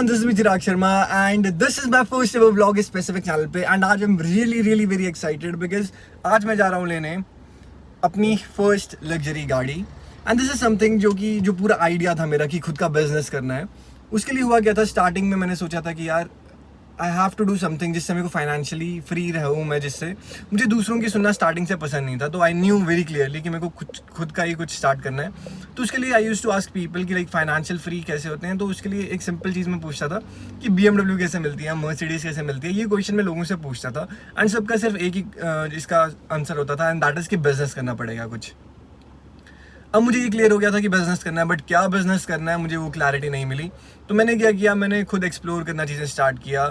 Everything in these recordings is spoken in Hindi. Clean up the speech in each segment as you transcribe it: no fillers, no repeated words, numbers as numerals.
everyone, this is me Chirag Sharma and this is my first ever vlog इस specific channel पे and आज I'm really very excited because आज मैं जा रहा हूँ लेने अपनी first luxury गाड़ी and this is something जो पूरा idea था मेरा कि खुद का business करना है। उसके लिए हुआ क्या था, starting में मैंने सोचा था कि यार I have to do something जिससे मेरे को फाइनेंशियली फ्री रहूँ मैं, जिससे मुझे दूसरों की सुनना स्टार्टिंग से पसंद नहीं था। तो आई न्यू वेरी क्लियरली कि मेरे को खुद का ही कुछ स्टार्ट करना है। तो उसके लिए I used to ask people कि लाइक फाइनेंशियल फ्री कैसे होते हैं। तो उसके लिए एक सिंपल चीज़ मैं पूछता था कि BMW कैसे मिलती है, मर्सिडीज़ कैसे मिलती है। ये क्वेश्चन मैं लोगों से पूछता था एंड सबका सिर्फ एक ही इसका आंसर होता था एंड दैट इज़ कि बिजनेस करना पड़ेगा कुछ। अब मुझे ये क्लियर हो गया था कि बिज़नेस करना है, बट क्या बिज़नेस करना है मुझे वो क्लैरिटी नहीं मिली। तो मैंने क्या किया, मैंने खुद एक्सप्लोर करना चीज़ें स्टार्ट किया।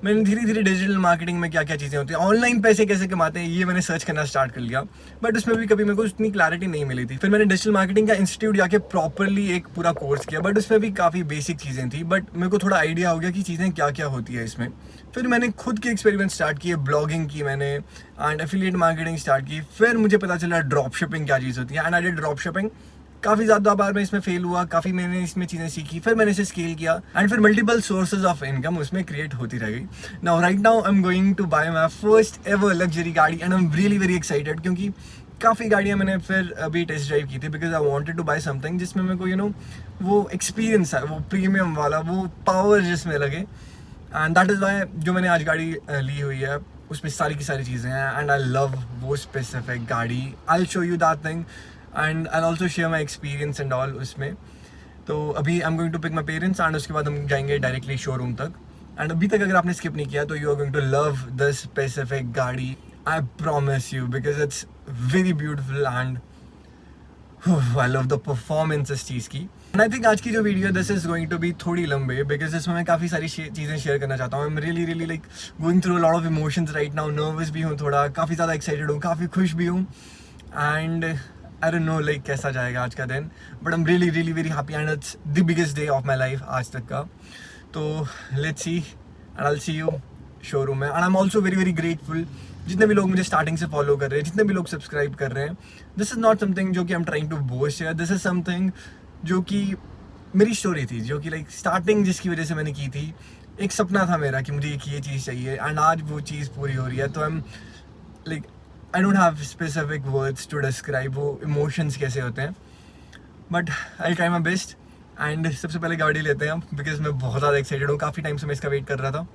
मैंने धीरे धीरे डिजिटल मार्केटिंग में क्या क्या चीज़ें होती हैं, ऑनलाइन पैसे कैसे कमाते हैं, ये मैंने सर्च करना स्टार्ट कर लिया। बट उसमें भी कभी मेरे को उतनी क्लैरिटी नहीं मिली थी। फिर मैंने डिजिटल मार्केटिंग का इंस्टीट्यूट जाके प्रॉपरली एक पूरा कोर्स किया, बट उसमें भी काफ़ी बेसिक चीज़ें थी। बट मेरे को थोड़ा आइडिया हो गया कि चीज़ें क्या क्या होती है इसमें। फिर मैंने खुद के एक्सपेरिमेंट स्टार्ट किए, ब्लॉगिंग की मैंने एंड एफिलिएट मार्केटिंग स्टार्ट की। फिर मुझे पता चला ड्रॉप शिपिंग क्या चीज़ होती है and I did drop shipping. काफ़ी ज़्यादा बार मैं इसमें फेल हुआ, काफ़ी मैंने इसमें चीज़ें सीखी, फिर मैंने इसे स्केल किया एंड फिर मल्टीपल सोर्सेज ऑफ इनकम उसमें क्रिएट होती रह गई। Now right now I am going to buy my first ever luxury गाड़ी and I am really very excited, क्योंकि काफ़ी गाड़ियाँ मैंने फिर अभी टेस्ट ड्राइव की थी because I wanted to buy something जिसमें मेरे को वो एक्सपीरियंस है, वो प्रीमियम वाला, वो पावर जिसमें लगे। एंड दैट इज़ वाई जो मैंने आज गाड़ी ली हुई है उसमें सारी की सारी चीज़ें हैं एंड आई लव वो स्पेसिफिक गाड़ी। I will show you that thing and I also share my experience and all उसमें। तो अभी I am going to pick my parents and उसके बाद हम जाएंगे डायरेक्टली शोरूम तक। एंड अभी तक अगर आपने स्किप नहीं किया तो you are going to love this specific गाड़ी, I promise you, because it's very beautiful and I love the performance इस चीज़ की। एंड आई थिंक आज की जो video this is going to be थोड़ी लंबे बिकॉज इसमें मैं काफ़ी सारी चीज़ें शेयर करना चाहता हूँ। आई am really like going through a lot of emotions right now, nervous भी हूँ थोड़ा, काफ़ी ज़्यादा एक्साइटेड हूँ, काफ़ी खुश भी हूँ and I don't know like कैसा जाएगा आज का दिन, but I am really very happy and it's the biggest day of my life आज तक का। तो let's see and I will see you showroom में। And I am also very grateful जितने भी लोग मुझे स्टार्टिंग से फॉलो कर रहे हैं, जितने भी लोग सब्सक्राइब कर रहे हैं। दिस इज़ नॉट समथिंग जो कि I am trying to boast है, दिस इज़ समथिंग जो कि मेरी स्टोरी थी, जो कि लाइक स्टार्टिंग जिसकी वजह से मैंने की थी। एक सपना था मेरा कि मुझे ये चीज़ चाहिए एंड आज वो चीज़ पूरी हो रही है। तो I am like I don't have specific words to describe वो emotions कैसे होते हैं, but I'll try my best and सबसे पहले गाड़ी लेते हैं बिकॉज मैं बहुत ज़्यादा एक्साइटेड हूँ, काफ़ी टाइम से मैं इसका वेट कर रहा था।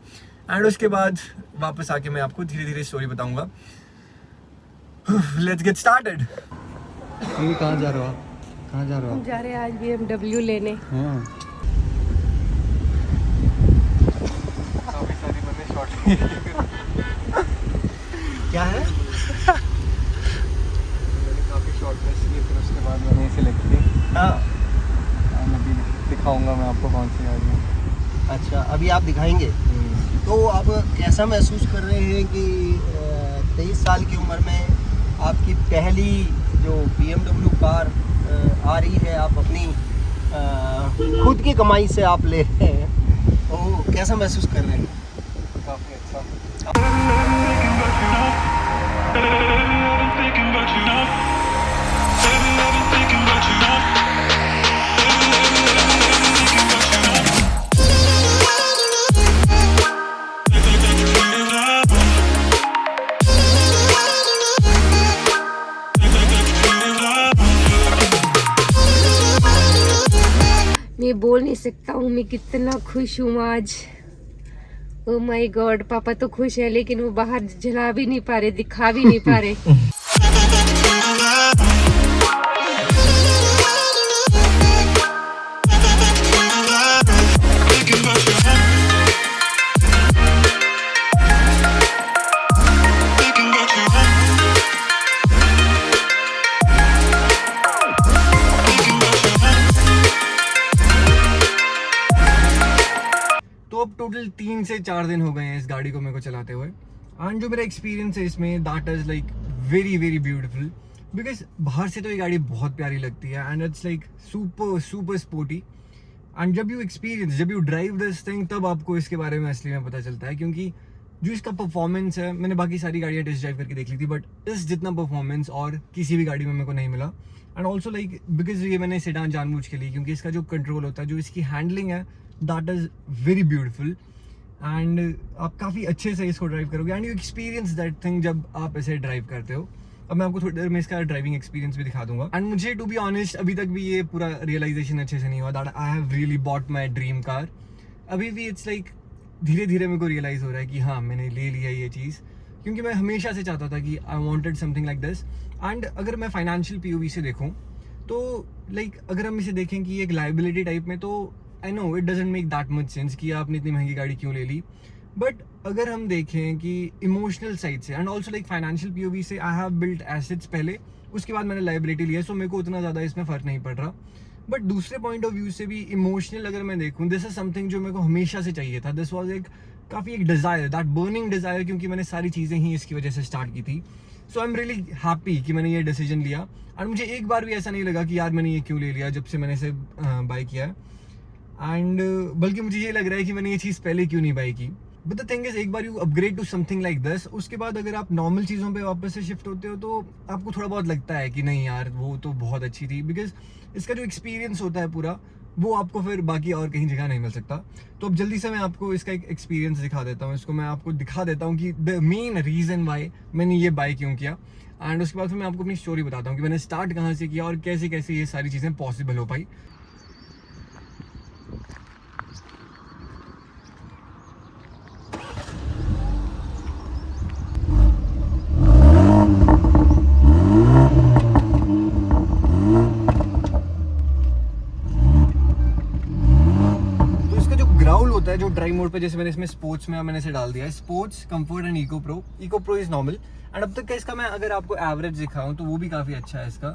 एंड उसके बाद वापस आके मैं आपको धीरे धीरे स्टोरी बताऊँगा। Let's get started। ये कहाँ जा रहे हो आप? कहाँ जा रहे हो आप? जा रहे हैं आज BMW लेने। हाँ। काफ़ी सारी मैंने शॉर्ट क्या है? काफ़ी शॉर्टनेस की, फिर उसके बाद मैंने सिलेक्ट की। हाँ। अभी दिखाऊंगा मैं आपको कौन सी गाड़ी है। अच्छा, अभी आप दिखाएंगे। तो आप कैसा महसूस कर रहे हैं कि 23 साल की उम्र में आपकी पहली जो BMW कार आ रही है, आप अपनी खुद की कमाई से आप ले रहे हैं, तो कैसा महसूस कर रहे हैं? काफ़ी अच्छा। मैं बोल नहीं सकता हूँ मैं कितना खुश हूँ आज। ओ माय गॉड, पापा तो खुश है लेकिन वो बाहर जला भी नहीं पा रहे, दिखा भी नहीं पा रहे। तो अब टोटल 3 से 4 दिन हो गए हैं इस गाड़ी को मेरे को चलाते हुए एंड जो मेरा एक्सपीरियंस है इसमें that is like very beautiful because बाहर से तो ये गाड़ी बहुत प्यारी लगती है and it's like super sporty and जब यू ड्राइव दिस थिंग तब आपको इसके बारे में असली में पता चलता है, क्योंकि जो इसका परफॉर्मेंस है, मैंने बाकी सारी गाड़ियाँ टेस्ट ड्राइव करके देख ली थी बट इस जितना परफॉर्मेंस और किसी भी गाड़ी में मेरे को नहीं मिला। एंड ऑल्सो लाइक बिकॉज ये मैंने सेडान जानबूझ के ली क्योंकि इसका जो कंट्रोल होता है, जो इसकी हैंडलिंग है that is very beautiful and आप काफ़ी अच्छे से इसको ड्राइव करोगे and you experience that thing जब आप इसे ड्राइव करते हो। अब मैं आपको थोड़ी देर में इसका ड्राइविंग एक्सपीरियंस भी दिखा दूंगा एंड मुझे टू बी ऑनेस्ट अभी तक भी ये पूरा रियलाइजेशन अच्छे से नहीं हुआ that I have really bought my dream car. अभी भी इट्स लाइक धीरे धीरे मेरे को रियलाइज़ हो रहा है कि हाँ मैंने ले लिया ये चीज़, क्योंकि मैं हमेशा से चाहता था कि I wanted something like this. And अगर मैं फाइनेंशियल पीओवी से देखूं तो लाइक अगर हम इसे देखें कि एक लाइबिलिटी टाइप में, तो I know it doesn't make that much sense कि आपने इतनी महंगी गाड़ी क्यों ले ली। बट अगर हम देखें कि इमोशनल साइड से and also like financial POV से आई हैव बिल्ट एसेट्स पहले, उसके बाद मैंने लाइबिलिटी लिया, सो मेरे को उतना ज़्यादा इसमें फ़र्क नहीं पड़ रहा। बट दूसरे पॉइंट ऑफ व्यू से भी इमोशनल अगर मैं देखूँ, दिस इज समथिंग जो मेरे को हमेशा से चाहिए था। दिस वॉज एक काफ़ी एक डिज़ायर, दैट बर्निंग डिज़ायर, क्योंकि मैंने सारी चीज़ें ही इसकी वजह से स्टार्ट की थी। सो आई एम रियली हैप्पी कि मैंने ये डिसीजन लिया और मुझे एक बार भी ऐसा नहीं लगा कि यार मैंने ये क्यों ले लिया जब से मैंने इसे बाई किया है। एंड बल्कि मुझे ये लग रहा है कि मैंने ये चीज़ पहले क्यों नहीं बाई की। बट द थिंग इज, एक बार you upgrade to something like this, उसके बाद अगर आप नॉर्मल चीज़ों पे वापस से शिफ्ट होते हो तो आपको थोड़ा बहुत लगता है कि नहीं यार वो तो बहुत अच्छी थी, बिकॉज इसका जो एक्सपीरियंस होता है पूरा वो आपको फिर बाकी और कहीं जगह नहीं मिल सकता। तो अब जल्दी से मैं आपको इसका एक एक्सपीरियंस दिखा देता हूँ, इसको मैं आपको दिखा देता हूँ कि द मेन रीज़न वाई मैंने ये बाय क्यों किया। एंड उसके बाद फिर मैं आपको अपनी स्टोरी बताता हूँ कि मैंने स्टार्ट कहाँ से किया और कैसे कैसे ये सारी चीज़ें पॉसिबल हो पाई। होता है जो ड्राइव मोड पे, जैसे मैंने इसमें स्पोर्ट्स में मैंने इसे डाल दिया है, sports, comfort and eco pro. Eco pro is normal and अब तक का इसका मैं अगर आपको एवरेज दिखाऊं तो वो भी काफ़ी अच्छा है इसका।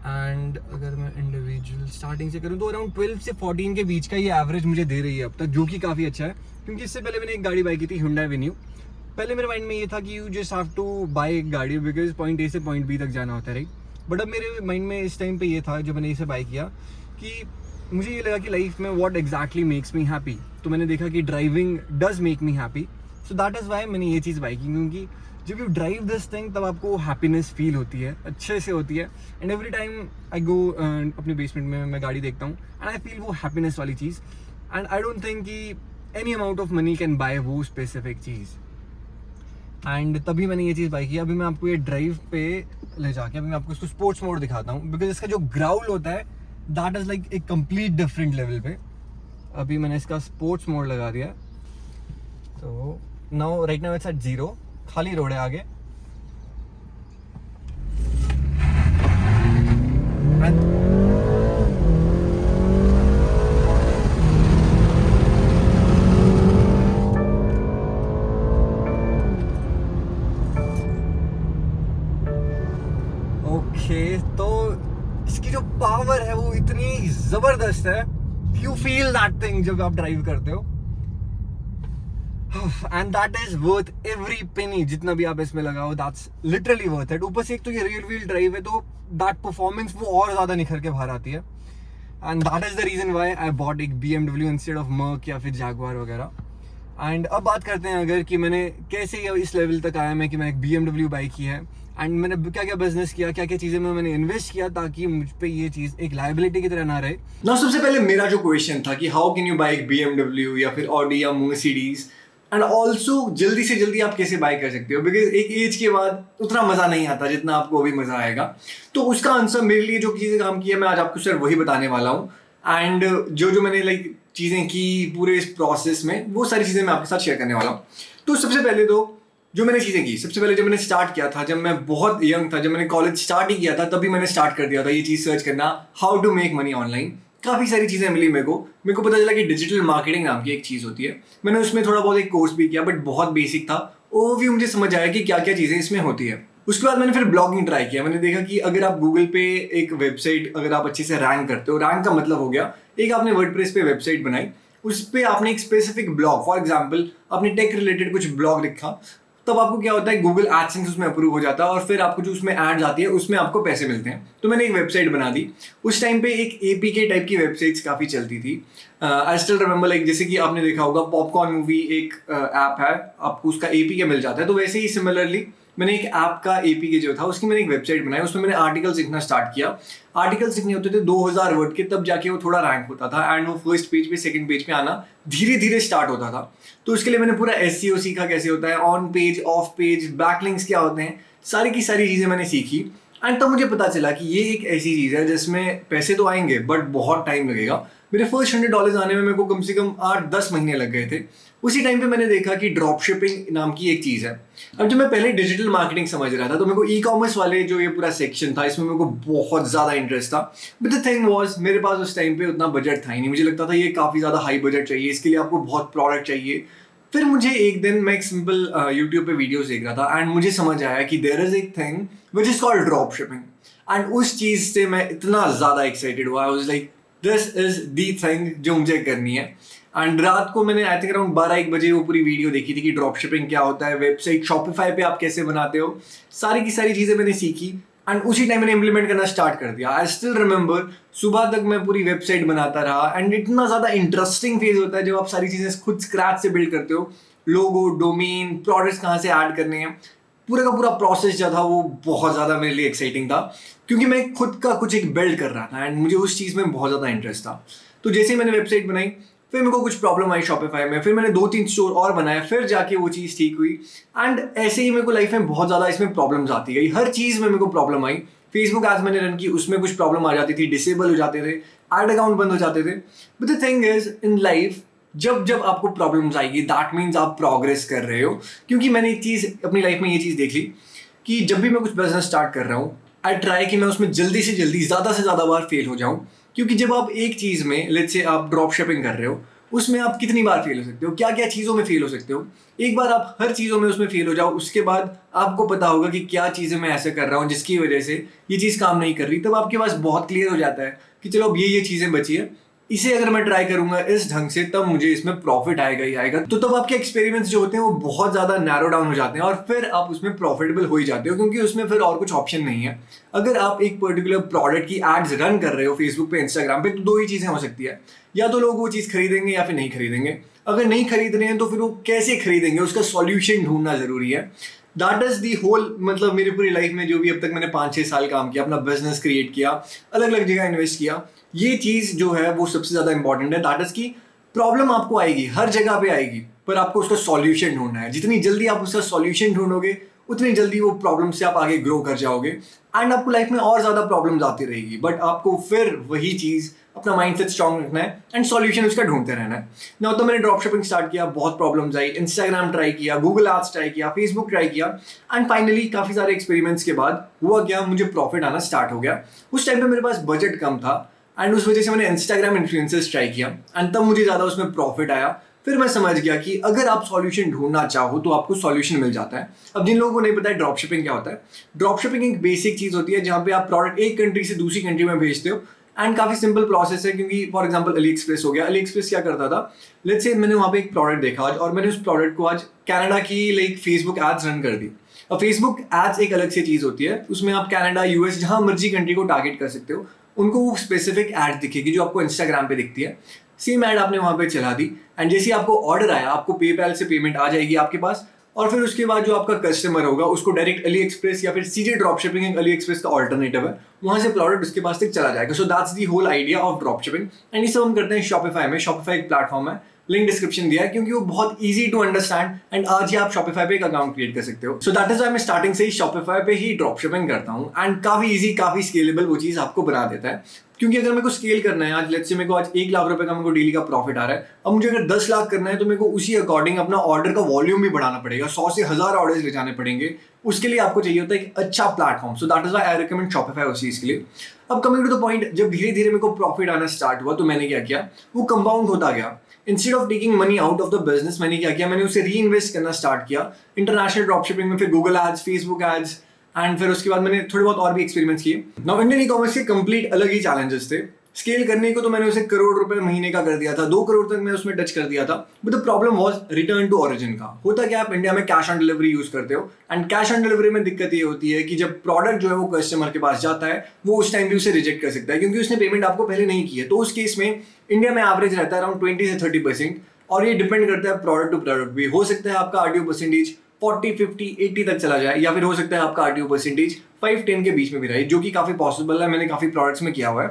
एंड अगर मैं इंडिविजुअल स्टार्टिंग से करूं तो अराउंड 12 से 14 के बीच का ये एवरेज मुझे दे रही है अब तक, जो कि काफ़ी अच्छा है। क्योंकि इससे पहले मैंने एक गाड़ी बाई की थी, Hyundai Venue। पहले मेरे माइंड में ये था कि you just have two by एक गाड़ी बिकॉज पॉइंट ए से पॉइंट बी तक जाना होता है, राइट। बट अब मेरे माइंड में इस टाइम पे ये था जब मैंने इसे बाई किया कि मुझे ये लगा कि लाइफ में what exactly makes me happy. तो मैंने देखा कि driving does make me happy, so that is why मैंने ये चीज़ बाई की। क्योंकि जब यू ड्राइव दिस थिंग तब आपको हैप्पीनेस फील होती है, अच्छे से होती है। एंड एवरी टाइम आई गो अपने बेसमेंट में मैं गाड़ी देखता हूँ एंड आई फील वो हैप्पीनेस वाली चीज़। एंड आई डोंट थिंक कि any amount of money can buy वो स्पेसिफिक चीज़। एंड तभी मैंने ये चीज़ बाई की। अभी मैं आपको ये ड्राइव पे ले जाके अभी मैं आपको इसको स्पोर्ट्स मोड दिखाता हूँ, बिकॉज इसका जो ग्राउल होता है दैट इज़ लाइक एक कंप्लीट डिफरेंट लेवल पे। अभी मैंने इसका स्पोर्ट्स मोड लगा दिया, तो now right now it's at 0, खाली रोड है आगे। ओके, तो इसकी जो पावर है वो इतनी जबरदस्त है, यू फील दैट थिंग जब आप ड्राइव करते हो, and that is worth every penny. जितना भी आप इसमें लगाओ दैट्स लिटरली वर्थ इट। ऊपर से एक तो ये रियर व्हील ड्राइव है, तो दैट परफॉर्मेंस वो और ज्यादा निखर के बाहर आती है। And that is the reason why I bought एक BMW इंस्टेड ऑफ मर्क या फिर जैगुआर वगैरह। एंड अब बात करते हैं अगर कि मैंने कैसे इस लेवल तक आया मैं कि मैं एक BMW बाइक की है एंड मैंने क्या क्या बिजनेस किया, क्या क्या चीज़ें में मैंने इन्वेस्ट किया ताकि मुझ पे ये चीज़ एक लायबिलिटी की तरह ना रहे। ना सबसे पहले मेरा जो क्वेश्चन था कि हाउ कैन यू बाई एक BMW या फिर Audi या Mercedes, एंड ऑल्सो जल्दी से जल्दी आप कैसे बाई कर सकते हो, बिकॉज एक एज के बाद उतना मज़ा नहीं आता जितना आपको अभी मज़ा आएगा। तो उसका आंसर मेरे लिए जो चीज़ें काम की है मैं आज आपको सिर्फ वही बताने वाला हूँ। एंड जो मैंने लाइक चीज़ें की पूरे इस प्रोसेस में, वो सारी चीज़ें मैं आपके साथ शेयर करने वाला हूँ। तो सबसे पहले तो जो मैंने चीज़ें की, सबसे पहले जब मैंने स्टार्ट किया था, जब मैं बहुत यंग था, जब मैंने कॉलेज स्टार्ट ही किया था, तभी मैंने स्टार्ट कर दिया था ये चीज़ सर्च करना, how to make money online. काफ़ी सारी चीज़ें मिली मेरे को पता चला कि डिजिटल मार्केटिंग नाम की एक चीज़ होती है। मैंने उसमें थोड़ा बहुत एक कोर्स भी किया, बट बहुत बेसिक था। ओवरव्यू मुझे समझ आया कि क्या क्या चीज़ें इसमें होती है। उसके बाद मैंने फिर ब्लॉगिंग ट्राई किया। मैंने देखा कि अगर आप गूगल पे एक वेबसाइट अगर आप अच्छे से रैंक करते हो, रैंक का मतलब हो गया एक आपने वर्डप्रेस पे वेबसाइट बनाई, उस पर आपने एक स्पेसिफिक ब्लॉग, फॉर एग्जाम्पल आपने टेक रिलेटेड कुछ ब्लॉग लिखा, तब आपको क्या होता है गूगल एडसेंस उसमें अप्रूव हो जाता है और फिर आपको जो उसमें एड्स आती है उसमें आपको पैसे मिलते हैं। तो मैंने एक वेबसाइट बना दी। उस टाइम पे एक APK टाइप की वेबसाइट्स काफ़ी चलती थी, आई स्टिल रिमेंबर लाइक जैसे कि आपने देखा होगा पॉपकॉर्न मूवी एक ऐप है, आपको उसका APK मिल जाता है, तो वैसे ही सिमिलरली मैंने एक ऐप का APK जो था उसकी मैंने एक वेबसाइट बनाई, उसमें मैंने आर्टिकल्स लिखना स्टार्ट किया। आर्टिकल्स लिखने होते थे 2000 वर्ड के, तब जाके वो थोड़ा रैंक होता था एंड वो फर्स्ट पेज पे सेकंड पेज पे आना धीरे धीरे स्टार्ट होता था। तो उसके लिए मैंने पूरा SEO सीखा, कैसे होता है, on page of page, backlinks क्या होते हैं, सारी की सारी चीज़ें मैंने सीखी। एंड तब मुझे पता चला कि ये एक ऐसी चीज़ है जिसमें पैसे तो आएंगे बट बहुत टाइम लगेगा। मेरे फर्स्ट $100 आने में मेरे को कम से कम 8-10 महीने लग गए थे। उसी टाइम पे मैंने देखा कि ड्रॉप शिपिंग नाम की एक चीज़ है। अब जब मैं पहले डिजिटल मार्केटिंग समझ रहा था तो मेरे को ई-कॉमर्स वाले जो ये पूरा सेक्शन था इसमें मेरे को बहुत ज़्यादा इंटरेस्ट था। बट द थिंग वाज मेरे पास उस टाइम पे उतना बजट था ही नहीं। मुझे लगता था ये काफ़ी ज़्यादा हाई बजट चाहिए, इसके लिए आपको बहुत प्रोडक्ट चाहिए। फिर मुझे एक दिन मैं एक सिंपल यूट्यूब पे वीडियोस देख रहा था एंड मुझे समझ आया कि देयर इज एक thing which is called drop shipping. And उस चीज़ से मैं इतना ज़्यादा एक्साइटेड हुआ, I was like this is the thing जो मुझे करनी है। एंड रात को मैंने आई थिंक अराउंड 12-1 बजे वो पूरी वीडियो देखी थी कि ड्रॉप शिपिंग क्या होता है, वेबसाइट शॉपिफाई पे आप कैसे बनाते हो, सारी की सारी चीज़ें मैंने सीखी एंड उसी टाइम मैंने इंप्लीमेंट करना स्टार्ट कर दिया। आई स्टिल रिमेंबर सुबह तक मैं पूरी वेबसाइट बनाता रहा एंड इतना ज़्यादा इंटरेस्टिंग फेज होता है जब आप सारी चीज़ें खुद स्क्रैच से बिल्ड करते हो, लोगो, डोमेन, प्रोडक्ट्स कहाँ से ऐड करने हैं, पूरा का पूरा प्रोसेस जो था वो बहुत ज़्यादा मेरे लिए एक्साइटिंग था क्योंकि मैं खुद का कुछ एक बिल्ड कर रहा था एंड मुझे उस चीज़ में बहुत ज़्यादा इंटरेस्ट था। तो जैसे ही मैंने वेबसाइट बनाई फिर मेरे को कुछ प्रॉब्लम आई शॉपिफाई में, फिर मैंने 2-3 स्टोर और बनाए, फिर जाके वो चीज़ ठीक हुई एंड ऐसे ही मेरे को लाइफ में बहुत ज़्यादा इसमें प्रॉब्लम्स आती गई। हर चीज़ में मेरे को प्रॉब्लम आई। फेसबुक एड्स मैंने रन की, उसमें कुछ प्रॉब्लम आ जाती थी, डिसेबल हो जाते थे, एड अकाउंट बंद हो जाते थे। But the thing is in life जब जब आपको प्रॉब्लम्स आएगी दैट मीन्स आप प्रोग्रेस कर रहे हो। क्योंकि मैंने एक चीज़ अपनी लाइफ में ये चीज़ देख ली कि जब भी मैं कुछ बिजनेस स्टार्ट कर रहा हूँ आई ट्राई कि मैं उसमें जल्दी से जल्दी ज़्यादा से ज़्यादा बार फेल हो जाऊँ। क्योंकि जब आप एक चीज़ में लेट्स से आप ड्रॉप शिपिंग कर रहे हो उसमें आप कितनी बार फेल हो सकते हो, क्या क्या चीज़ों में फेल हो सकते हो। एक बार आप हर चीज़ों में उसमें फेल हो जाओ, उसके बाद आपको पता होगा कि क्या चीज़ें मैं ऐसे कर रहा हूँ जिसकी वजह से ये चीज़ काम नहीं कर रही, तब आपके पास बहुत क्लियर हो जाता है कि चलो अब ये चीज़ें बची है, इसे अगर मैं ट्राई करूंगा इस ढंग से तब मुझे इसमें प्रॉफिट आएगा ही आएगा। तो तब आपके एक्सपेरिमेंट्स जो होते हैं वो बहुत ज़्यादा नैरो डाउन हो जाते हैं और फिर आप उसमें प्रॉफिटेबल हो ही जाते हो क्योंकि उसमें फिर और कुछ ऑप्शन नहीं है। अगर आप एक पर्टिकुलर प्रोडक्ट की एड्स रन कर रहे हो फेसबुक पे, इंस्टाग्राम पे, तो दो ही चीज़ें हो सकती है, या तो लोग वो चीज़ खरीदेंगे या फिर नहीं खरीदेंगे। अगर नहीं खरीद रहे हैं तो फिर वो कैसे खरीदेंगे, उसका सॉल्यूशन ढूंढना ज़रूरी है। दैट इज़ दी होल, मतलब मेरी पूरी लाइफ में जो भी अब तक मैंने 5-6 साल काम किया, अपना बिजनेस क्रिएट किया, अलग अलग जगह इन्वेस्ट किया, ये चीज़ जो है वो सबसे ज़्यादा इंपॉर्टेंट है। दैट इज़ की प्रॉब्लम आपको आएगी, हर जगह पे आएगी, पर आपको उसका सॉल्यूशन ढूंढना है। जितनी जल्दी आप उसका सॉल्यूशन ढूंढोगे उतनी जल्दी वो प्रॉब्लम से आप आगे ग्रो कर जाओगे एंड आपको लाइफ में और ज़्यादा प्रॉब्लम्स आती रहेगी, बट आपको फिर वही चीज़ अपना माइंडसेट स्ट्रॉन्ग रखना है एंड सॉल्यूशन उसका ढूंढते रहना है ना। तो मैंने ड्रॉप शिपिंग स्टार्ट किया, बहुत प्रॉब्लम्स आई, इंस्टाग्राम ट्राई किया, गूगल एड्स ट्राई किया, फेसबुक ट्राई किया एंड फाइनली काफ़ी सारे एक्सपेरिमेंट्स के बाद हुआ क्या, मुझे प्रॉफिट आना स्टार्ट हो गया। उस टाइम पे मेरे पास बजट कम था एंड उस वजह से मैंने इंस्टाग्राम इन्फ्लुएंसर्स ट्राई किया एंड तब मुझे ज़्यादा उसमें प्रॉफिट आया। फिर मैं समझ गया कि अगर आप सॉल्यूशन ढूंढना चाहो तो आपको सॉल्यूशन मिल जाता है। अब जिन लोगों को नहीं पता है ड्रॉप शिपिंग क्या होता है, ड्रॉप शिपिंग एक बेसिक चीज़ होती है जहाँ पे आप प्रोडक्ट एक कंट्री से दूसरी कंट्री में भेजते हो एंड काफ़ी सिंपल प्रोसेस है। क्योंकि फॉर एग्जांपल अली एक्सप्रेस हो गया, अली एक्सप्रेस क्या करता था, लेट्स से मैंने वहाँ पे एक प्रोडक्ट देखा आज और मैंने उस प्रोडक्ट को आज कनाडा की लाइक फेसबुक एड्स रन कर दी। और फेसबुक एड्स एक अलग से चीज़ होती है, उसमें आप कनाडा, US जहाँ मर्जी कंट्री को टारगेट कर सकते हो, उनको वो स्पेसिफिक एड दिखेगी जो आपको इंस्टाग्राम पे दिखती है। सेम ऐड आपने वहाँ पे चला दी एंड जैसे आपको ऑर्डर आया आपको पेपैल से पेमेंट आ जाएगी आपके पास और फिर उसके बाद जो आपका कस्टमर होगा उसको डायरेक्ट अली एक्सप्रेस या फिर सीधे ड्रॉप शिपिंग, एक अली एक्सप्रेस का ऑल्टरनेटिव है, वहाँ से प्रोडक्ट उसके पास तक चला जाएगा। So that's the whole idea of drop shipping and ये सब हम करते हैं शॉपिफाई में। शॉपिफाई एक प्लेटफॉर्म है, लिंक डिस्क्रिप्शन दिया है क्योंकि वो बहुत इजी टू अंडरस्टैंड एंड आज ही आप शॉपिफाई पे एक अकाउंट क्रिएट कर सकते हो। सो दैट इज व्हाई मैं स्टार्टिंग से ही शॉपिफाई पे ही ड्रॉप शिपिंग करता हूँ एंड काफ़ी इजी, काफ़ी स्केलेबल वो चीज़ आपको बना देता है। क्योंकि अगर मेरे को स्केल करना है, आज लेट्स से मेरे को आज 1 लाख रुपए का मेरे को डेली का प्रॉफिट आ रहा है, अब मुझे अगर 10 लाख करना है तो मेरे को उसी अकॉर्डिंग अपना ऑर्डर का वॉल्यूम भी बढ़ाना पड़ेगा, 100 से 1000 ऑर्डर्स ले जाने पड़ेंगे। उसके लिए आपको चाहिए होता है एक अच्छा platform. So that is why I recommend Shopify उस चीज़ के लिए। अब कमिंग टू द पॉइंट, जब धीरे धीरे मेरे को प्रॉफिट आना स्टार्ट हुआ तो मैंने क्या किया, वो कंपाउंड होता गया। Instead of taking money out of the business मैंने क्या किया, मैंने उसे री इन्वेस्ट करना स्टार्ट किया इंटरनेशनल ड्रॉप शिपिंग में, फिर Google ads, Facebook ads and फिर उसके बाद मैंने थोड़े बहुत और भी एक्सपेरिमेंट्स किए। नाउ इंडियन ई कॉमर्स के कंप्लीट अलग ही चैलेंजेस थे। स्केल करने को तो मैंने उसे करोड़ रुपए महीने का कर दिया था, 2 करोड़ तक मैं उसमें टच कर दिया था। But the problem was return to origin का। होता क्या, आप इंडिया में कैश ऑन डिलीवरी यूज करते हो, एंड कैश ऑन डिलीवरी में दिक्कत ये होती है कि जब प्रोडक्ट जो है वो कस्टमर के पास जाता है, वो उस टाइम भी उसे रिजेक्ट कर सकता है क्योंकि उसने पेमेंट आपको पहले नहीं की है। तो उस केस में इंडिया में एवरेज रहता है अराउंड 20 से 30%, और ये डिपेंड करता है प्रोडक्ट टू प्रोडक्ट भी। हो सकता है आपका आरटीओ परसेंटेज 40, 50, 80 तक चला जाए, या फिर हो सकता है आपका आरटीओ परसेंटेज 5-10 के बीच में भी रहे, जो कि काफी पॉसिबल है, मैंने काफी प्रोडक्ट्स में किया हुआ है।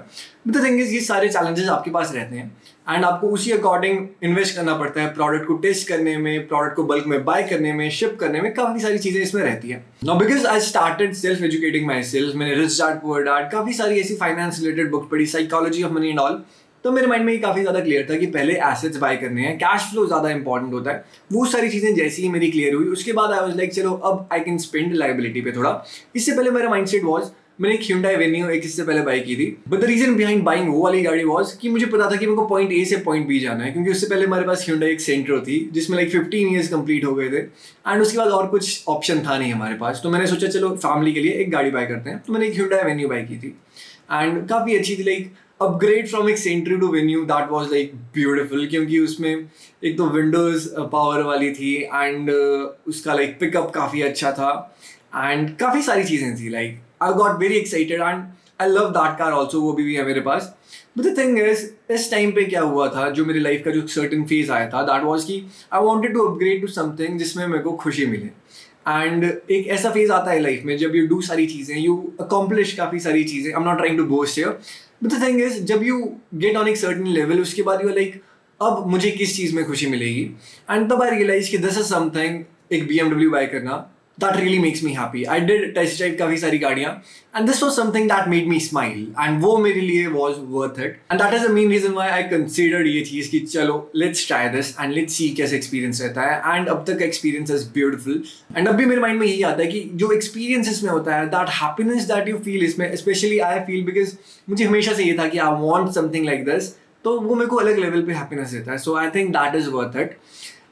बट द थिंग इज, ये सारे चैलेंजेस आपके पास रहते हैं एंड आपको उसी अकॉर्डिंग इन्वेस्ट करना पड़ता है। प्रोडक्ट को टेस्ट करने में, प्रोडक्ट को बल्क में बाय करने में, शिप करने में, काफी सारी चीजें इसमें रहती है। Now because I started self educating my self, मैंने रिच डैड पुअर डैड, काफी सारी ऐसी फाइनेंस रिलेटेड बुक पढ़ी, psychology of money and all. तो मेरे माइंड में ये काफी ज्यादा क्लियर था कि पहले एसेट्स बाय करने हैं, कैश फ्लो ज्यादा इंपॉर्टेंट होता है। वो सारी चीजें जैसी ही मेरी क्लियर हुई, उसके बाद आई वाज लाइक चलो अब आई कैन स्पेंड लायबिलिटी पे थोड़ा। इससे पहले मेरा माइंडसेट वाज, मैंने एक Hyundai Venue एक इससे पहले बाई की थी, but the reason behind buying वो वाली गाड़ी वाज कि मुझे पता था कि मेरे को पॉइंट ए से पॉइंट बी जाना है, क्योंकि उससे पहले हमारे पास Hyundai एक सेंट्रो थी जिसमें लाइक 15 ईयर्स कंप्लीट हो गए थे, एंड उसके बाद और कुछ ऑप्शन था नहीं हमारे पास। तो मैंने सोचा चलो फैमिली के लिए एक गाड़ी बाय करते हैं, तो मैंने एक Hyundai Venue बाई की थी एंड काफी अच्छी थी। लाइक अपग्रेड फ्रॉम एक Santro to Venue, that was like beautiful, क्योंकि उसमें एक तो विंडोज पावर वाली थी एंड उसका लाइक पिकअप काफ़ी अच्छा था एंड काफ़ी सारी चीज़ें थी। Like I got very excited and I love that car also, वो भी है मेरे पास। बट द थिंग इज, इस टाइम पे क्या हुआ था, जो मेरी लाइफ का जो सर्टेन फेज आया था, दैट वाज कि I wanted to upgrade to something जिसमें मेरे को खुशी मिले। एंड एक ऐसा फेज आता है लाइफ में जब यू डू सारी चीज़ें, यू अकॉम्प्लिश काफ़ी सारी चीज़ें। I am not trying to boast here, but the thing is, जब यू गेट ऑन एक सर्टेन लेवल, उसके बाद यू आर लाइक अब मुझे किस चीज़ में खुशी मिलेगी, एंड तब आई रियलाइज कि दिस इज समथिंग, एक BMW बाय करना, that really makes me happy. I did test drive काफी सारी गाड़ियाँ and this was something that made me smile and वो मेरे लिए was worth it, and that is the main reason why I considered ये चीज़ कि चलो let's try this and let's see कैसे experience रहता है। and अब तक experience is beautiful and अब भी मेरे mind में यही आता है कि जो experience इसमें होता है, that happiness that you feel इसमें, especially I feel because मुझे हमेशा से ये था कि I want something like this, तो वो मेरे को अलग लेवल पे happiness देता है। so I think that is worth it।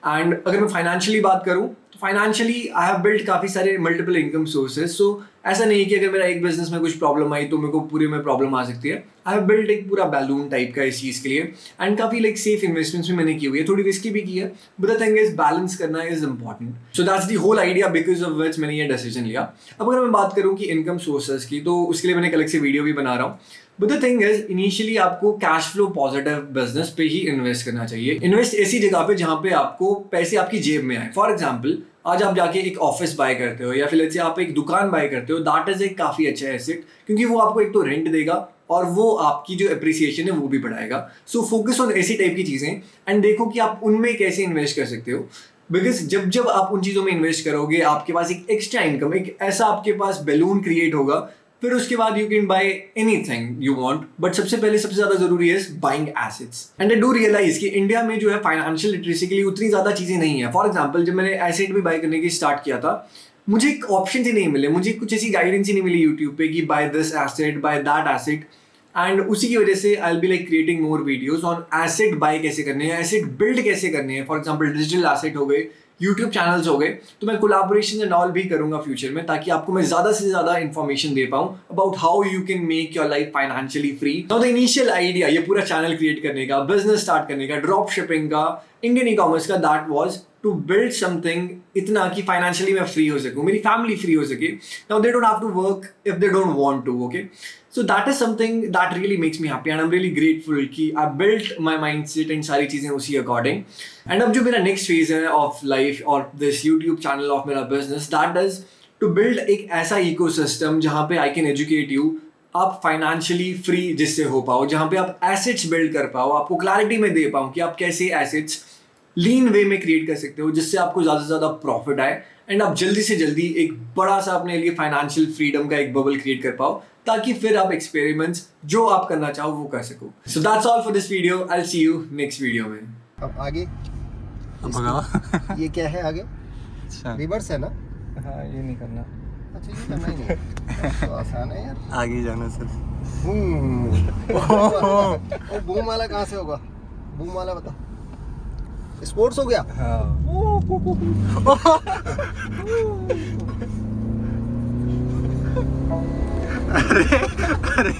and अगर मैं फाइनेंशियली बात करूँ, फाइनेंशियली आई हैव बिल्ड काफ़ी सारे मल्टीपल इनकम सोर्सेज। सो ऐसा नहीं कि अगर मेरा एक बिजनेस में कुछ प्रॉब्लम आई तो मेरे को पूरे में प्रॉब्लम आ सकती है। आई हैव बिल्ड एक पूरा बैलून टाइप का इस चीज़ के लिए एंड काफ़ी लाइक सेफ इन्वेस्टमेंट्स भी मैंने की हुई है, थोड़ी रिस्की भी की है, but the thing is balance करना is important. So that's the whole idea because of which मैंने ये डिसीजन लिया। अब अगर मैं बात करूँ कि इनकम सोर्सेज की, तो उसके लिए मैंने एक अलग से वीडियो भी बना रहा हूँ। But the thing is, initially आपको कैश फ्लो पॉजिटिव बिजनेस पे ही इन्वेस्ट करना चाहिए। इन्वेस्ट ऐसी जगह पे जहाँ पे आपको पैसे आपकी जेब में आए। फॉर एग्जाम्पल, आज आप जाके एक ऑफिस बाय करते हो या फिर लेट्स से आप एक दुकान बाय करते हो, दैट इज एक काफ़ी अच्छा एसेट, क्योंकि वो आपको एक तो रेंट देगा और वो आपकी जो एप्रिसिएशन है वो भी बढ़ाएगा। सो फोकस ऑन ऐसी टाइप की चीज़ें एंड देखो कि आप उनमें कैसे इन्वेस्ट कर सकते हो, बिकॉज जब आप उन चीज़ों में इन्वेस्ट करोगे, आपके पास एक एक्स्ट्रा इनकम, एक ऐसा आपके पास बैलून क्रिएट होगा। फिर उसके बाद you can buy anything you want, but सबसे पहले सबसे ज्यादा जरूरी है buying assets. And I do realize कि इंडिया में जो है फाइनेंशियल लिटरेसी के लिए उतनी ज्यादा चीजें नहीं है। फॉर एग्जांपल, जब मैंने एसेट भी बाय करने की स्टार्ट किया था, मुझे एक ऑप्शन ही नहीं मिले, मुझे कुछ ऐसी गाइडेंस ही नहीं मिली यूट्यूब पे कि buy this asset, buy that asset. And उसी की वजह से I will be like creating more videos on asset buy कैसे करने हैं, एसेट बिल्ड कैसे करने हैं। फॉर एग्जाम्पल, डिजिटल एसेट हो गए, यूट्यूब चैनल्स हो गए, तो मैं कोलैबोरेशन एंड ऑल भी करूंगा फ्यूचर में, ताकि आपको मैं ज़्यादा से ज़्यादा इन्फॉर्मेशन दे पाऊँ about how you can make your life financially free. Now the initial idea, ये पूरा चैनल क्रिएट करने का, बिजनेस स्टार्ट करने का, ड्रॉप शिपिंग का, इंडियन ई कॉमर्स का, that was to build something इतना कि फाइनेंशियली मैं फ्री हो सकूँ, मेरी फैमिली फ्री हो सके। Now they don't have to work if they don't want to, okay. So that is something that really makes me happy and I'm really grateful कि I built my mindset and सारी चीज़ें उसी according। and अब जो मेरा next phase है of life और this YouTube channel of मेरा business, that is to build एक ऐसा ecosystem जहाँ पे I can educate you, आप फाइनेंशियली फ्री जिससे हो पाओ, जहाँ पे आप एसेट्स बिल्ड कर पाओ, आपको क्लैरिटी में दे पाऊँ कि आप कैसे एसेट्स लीन वे में क्रिएट कर सकते हो जिससे आपको ज़्यादा से ज़्यादा प्रॉफिट आए एंड आप जल्दी से जल्दी एक बड़ा सा अपने लिए फाइनेंशियल फ्रीडम का एक बबल क्रिएट कर पाओ, ताकि फिर आप एक्सपेरिमेंट्स जो आप करना चाहो वो कर सको। So that's all for this video, I will see you next video में। अब आगे ये क्या है आगे? अच्छा, रिवर्स है ना? हाँ, ये नहीं करना। अच्छा, ये करना ही नहीं तो आसान है यार, आगे जाना सिर्फ। वो बूम वाला कहाँ से होगा? बूम वाला बता। स्पोर्ट्स हो गया? हाँ। अरे